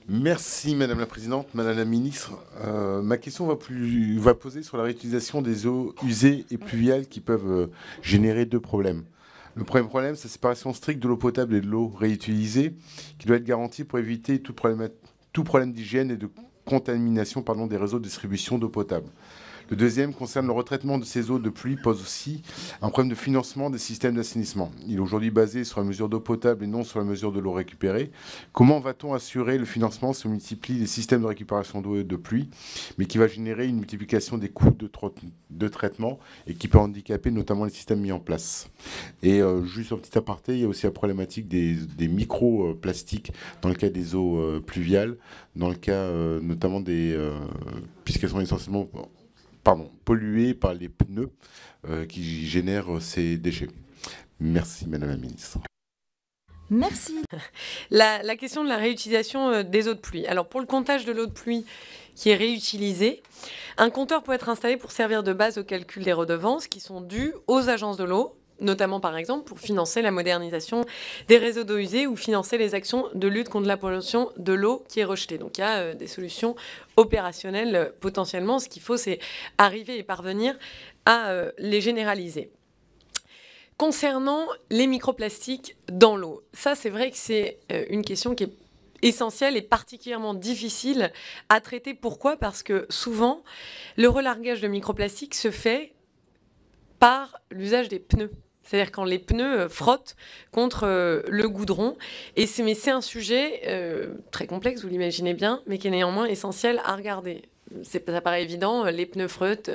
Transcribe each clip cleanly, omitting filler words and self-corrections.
Merci Madame la Présidente, Madame la Ministre. Ma question va poser sur la réutilisation des eaux usées et pluviales qui peuvent générer deux problèmes. Le premier problème, c'est la séparation stricte de l'eau potable et de l'eau réutilisée, qui doit être garantie pour éviter tout problème d'hygiène et de contamination des réseaux de distribution d'eau potable. Le deuxième concerne le retraitement de ces eaux de pluie, pose aussi un problème de financement des systèmes d'assainissement. Il est aujourd'hui basé sur la mesure d'eau potable et non sur la mesure de l'eau récupérée. Comment va-t-on assurer le financement si on multiplie les systèmes de récupération d'eau et de pluie, mais qui va générer une multiplication des coûts de traitement et qui peut handicaper notamment les systèmes mis en place? Et juste un petit aparté, il y a aussi la problématique des microplastiques dans le cas des eaux pluviales, dans le cas notamment puisqu'elles sont essentiellement polluées par les pneus qui génèrent ces déchets. Merci, Madame la Ministre. Merci. La question de la réutilisation des eaux de pluie. Alors, pour le comptage de l'eau de pluie qui est réutilisée, un compteur peut être installé pour servir de base au calcul des redevances qui sont dues aux agences de l'eau, notamment par exemple pour financer la modernisation des réseaux d'eau usée ou financer les actions de lutte contre la pollution de l'eau qui est rejetée. Donc il y a des solutions opérationnelles potentiellement. Ce qu'il faut, c'est arriver et parvenir à les généraliser. Concernant les microplastiques dans l'eau, ça c'est vrai que c'est une question qui est essentielle et particulièrement difficile à traiter. Pourquoi? Parce que souvent, le relargage de microplastiques se fait par l'usage des pneus. C'est-à-dire quand les pneus frottent contre le goudron. Mais c'est un sujet très complexe, vous l'imaginez bien, mais qui est néanmoins essentiel à regarder. Ça paraît évident, les pneus frottent,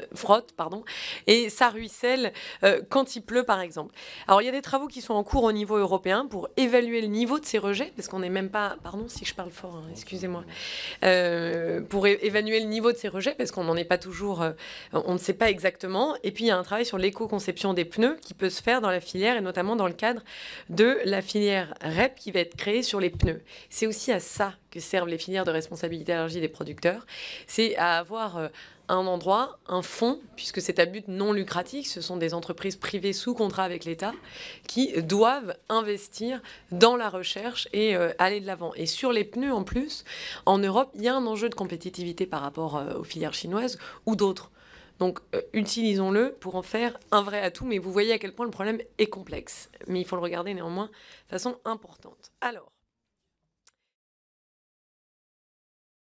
et ça ruisselle quand il pleut, par exemple. Alors, il y a des travaux qui sont en cours au niveau européen pour évaluer le niveau de ces rejets, parce qu'on n'est même pas... Pardon si je parle fort, hein, excusez-moi. Pour évaluer le niveau de ces rejets, parce qu'on n'en est pas toujours... on ne sait pas exactement. Et puis, il y a un travail sur l'éco-conception des pneus qui peut se faire dans la filière, et notamment dans le cadre de la filière REP qui va être créée sur les pneus. C'est aussi à ça que servent les filières de responsabilité élargie des producteurs. C'est à avoir un endroit, un fonds, puisque c'est à but non lucratif, ce sont des entreprises privées sous contrat avec l'État qui doivent investir dans la recherche et aller de l'avant. Et sur les pneus, en plus, en Europe, il y a un enjeu de compétitivité par rapport aux filières chinoises ou d'autres. Donc, utilisons-le pour en faire un vrai atout, mais vous voyez à quel point le problème est complexe. Mais il faut le regarder néanmoins de façon importante. Alors,